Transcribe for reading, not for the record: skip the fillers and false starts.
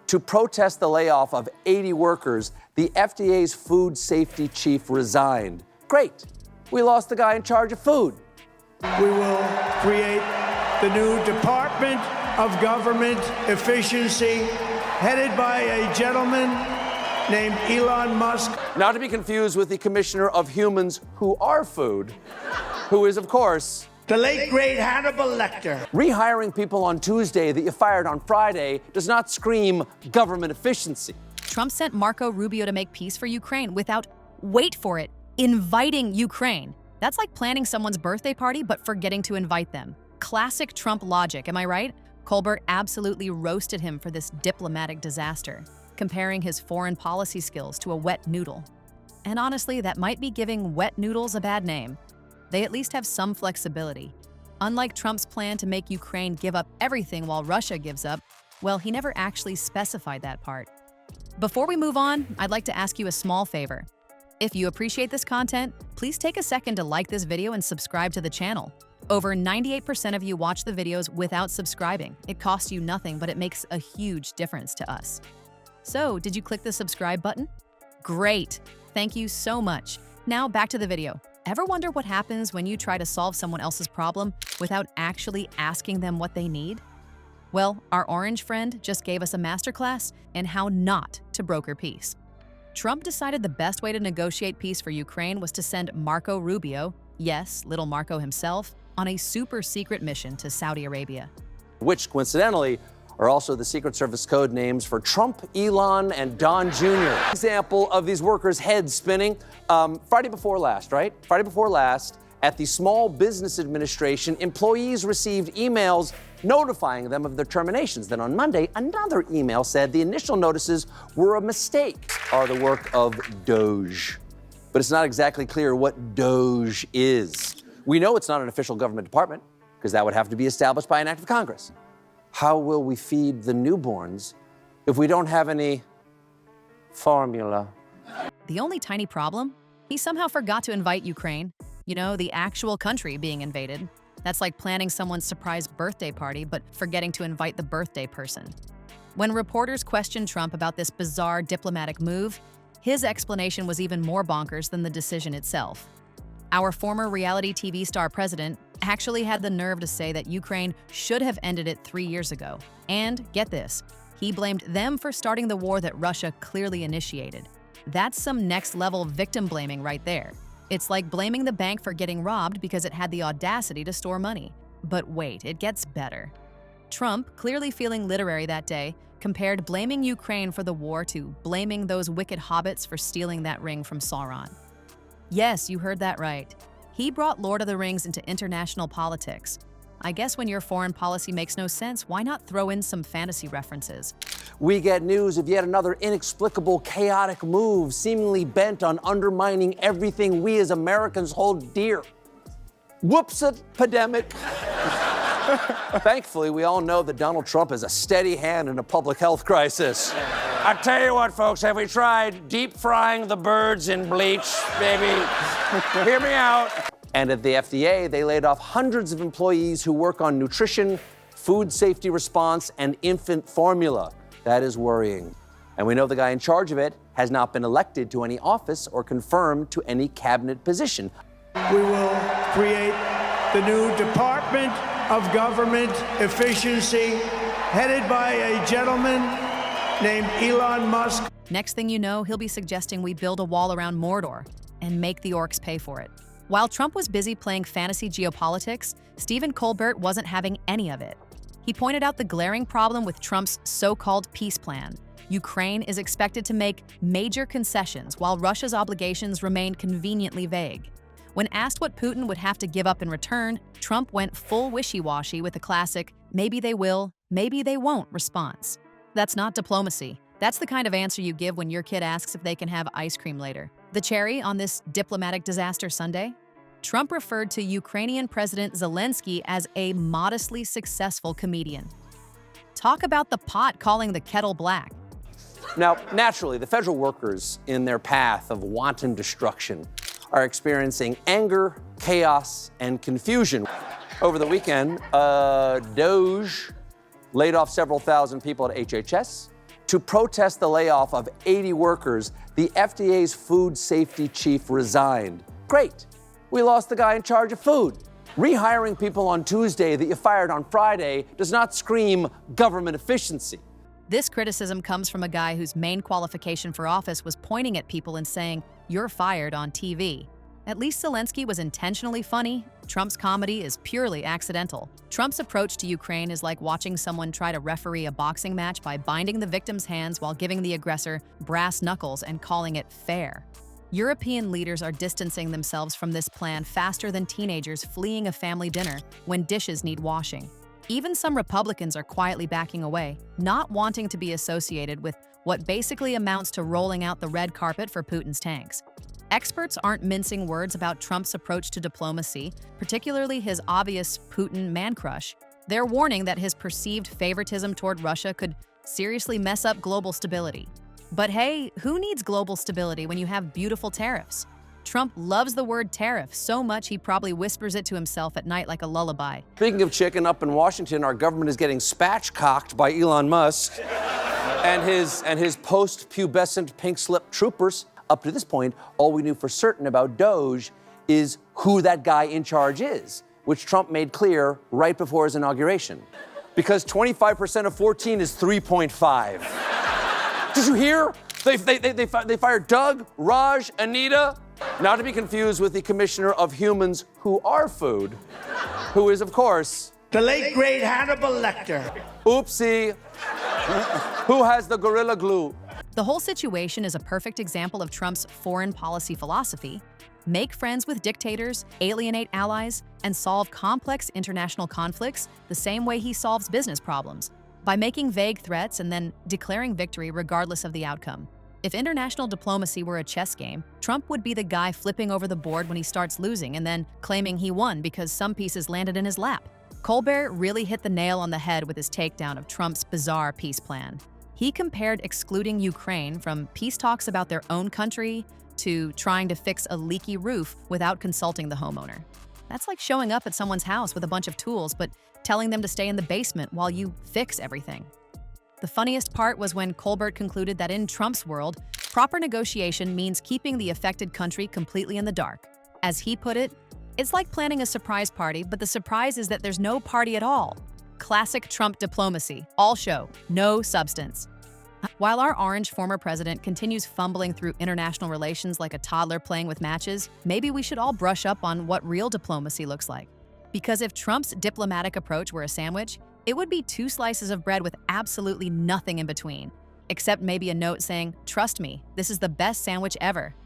To protest the layoff of 80 workers, the FDA's food safety chief resigned. Great. We lost the guy in charge of food. We will create the new Department of Government Efficiency, headed by a gentleman named Elon Musk. Not to be confused with the Commissioner of Humans Who Are Food, who is, of course, the late, great Hannibal Lecter. Rehiring people on Tuesday that you fired on Friday does not scream government efficiency. Trump sent Marco Rubio to make peace for Ukraine without, wait for it, inviting Ukraine. That's like planning someone's birthday party but forgetting to invite them. Classic Trump logic, am I right? Colbert absolutely roasted him for this diplomatic disaster, comparing his foreign policy skills to a wet noodle. And honestly, that might be giving wet noodles a bad name. They at least have some flexibility. Unlike Trump's plan to make Ukraine give up everything while Russia gives up, well, he never actually specified that part. Before we move on, I'd like to ask you a small favor. If you appreciate this content, please take a second to like this video and subscribe to the channel. Over 98% of you watch the videos without subscribing. It costs you nothing, but it makes a huge difference to us. So, did you click the subscribe button? Great! Thank you so much. Now back to the video. Ever wonder what happens when you try to solve someone else's problem without actually asking them what they need? Well, our orange friend just gave us a masterclass in how not to broker peace. Trump decided the best way to negotiate peace for Ukraine was to send Marco Rubio, yes, little Marco himself, on a super secret mission to Saudi Arabia. Which, coincidentally, are also the Secret Service code names for Trump, Elon, and Don Jr. Example of these workers' heads spinning. Friday before last, right? Friday before last, at the Small Business Administration, employees received emails notifying them of their terminations. Then on Monday, another email said the initial notices were a mistake, are the work of Doge. But it's not exactly clear what Doge is. We know it's not an official government department, because that would have to be established by an act of Congress. How will we feed the newborns if we don't have any formula? The only tiny problem? He somehow forgot to invite Ukraine. You know, the actual country being invaded. That's like planning someone's surprise birthday party, but forgetting to invite the birthday person. When reporters questioned Trump about this bizarre diplomatic move, his explanation was even more bonkers than the decision itself. Our former reality TV star president actually had the nerve to say that Ukraine should have ended it 3 years ago. And get this, he blamed them for starting the war that Russia clearly initiated. That's some next-level victim blaming right there. It's like blaming the bank for getting robbed because it had the audacity to store money. But wait, it gets better. Trump, clearly feeling literary that day, compared blaming Ukraine for the war to blaming those wicked hobbits for stealing that ring from Sauron. Yes, you heard that right. He brought Lord of the Rings into international politics. I guess when your foreign policy makes no sense, why not throw in some fantasy references? We get news of yet another inexplicable, chaotic move seemingly bent on undermining everything we as Americans hold dear. Whoops-a-pandemic. Thankfully, we all know that Donald Trump is a steady hand in a public health crisis. I tell you what, folks, have we tried deep frying the birds in bleach, baby? Hear me out. And at the FDA, they laid off hundreds of employees who work on nutrition, food safety response, and infant formula. That is worrying. And we know the guy in charge of it has not been elected to any office or confirmed to any cabinet position. We will create the new Department of Government Efficiency, headed by a gentleman named Elon Musk. Next thing you know, he'll be suggesting we build a wall around Mordor and make the orcs pay for it. While Trump was busy playing fantasy geopolitics, Stephen Colbert wasn't having any of it. He pointed out the glaring problem with Trump's so-called peace plan. Ukraine is expected to make major concessions while Russia's obligations remain conveniently vague. When asked what Putin would have to give up in return, Trump went full wishy-washy with a classic, maybe they will, maybe they won't response. That's not diplomacy. That's the kind of answer you give when your kid asks if they can have ice cream later. The cherry on this diplomatic disaster Sunday? Trump referred to Ukrainian President Zelensky as a modestly successful comedian. Talk about the pot calling the kettle black. Now, naturally, the federal workers in their path of wanton destruction are experiencing anger, chaos, and confusion. Over the weekend, Doge laid off several thousand people at HHS, To protest the layoff of 80 workers, the FDA's food safety chief resigned. Great. We lost the guy in charge of food. Rehiring people on Tuesday that you fired on Friday does not scream government efficiency. This criticism comes from a guy whose main qualification for office was pointing at people and saying, "You're fired" on TV. At least Zelensky was intentionally funny. Trump's comedy is purely accidental. Trump's approach to Ukraine is like watching someone try to referee a boxing match by binding the victim's hands while giving the aggressor brass knuckles and calling it fair. European leaders are distancing themselves from this plan faster than teenagers fleeing a family dinner when dishes need washing. Even some Republicans are quietly backing away, not wanting to be associated with what basically amounts to rolling out the red carpet for Putin's tanks. Experts aren't mincing words about Trump's approach to diplomacy, particularly his obvious Putin man-crush. They're warning that his perceived favoritism toward Russia could seriously mess up global stability. But hey, who needs global stability when you have beautiful tariffs? Trump loves the word tariff so much he probably whispers it to himself at night like a lullaby. Speaking of chicken, up in Washington, our government is getting spatchcocked by Elon Musk and his post-pubescent pink-slip troopers. Up to this point, all we knew for certain about Doge is who that guy in charge is, which Trump made clear right before his inauguration. Because 25% of 14 is 3.5. Did you hear? They fired Doug, Raj, Anita. Not to be confused with the commissioner of humans who are food, who is, of course, The late, great Hannibal Lecter. oopsie, who has the Gorilla Glue. The whole situation is a perfect example of Trump's foreign policy philosophy: make friends with dictators, alienate allies, and solve complex international conflicts the same way he solves business problems, by making vague threats and then declaring victory regardless of the outcome. If international diplomacy were a chess game, Trump would be the guy flipping over the board when he starts losing and then claiming he won because some pieces landed in his lap. Colbert really hit the nail on the head with his takedown of Trump's bizarre peace plan. He compared excluding Ukraine from peace talks about their own country to trying to fix a leaky roof without consulting the homeowner. That's like showing up at someone's house with a bunch of tools, but telling them to stay in the basement while you fix everything. The funniest part was when Colbert concluded that in Trump's world, proper negotiation means keeping the affected country completely in the dark. As he put it, it's like planning a surprise party, but the surprise is that there's no party at all. Classic Trump diplomacy, all show, no substance. While our orange former president continues fumbling through international relations like a toddler playing with matches, maybe we should all brush up on what real diplomacy looks like. Because if Trump's diplomatic approach were a sandwich, it would be 2 slices of bread with absolutely nothing in between, except maybe a note saying, "Trust me, this is the best sandwich ever."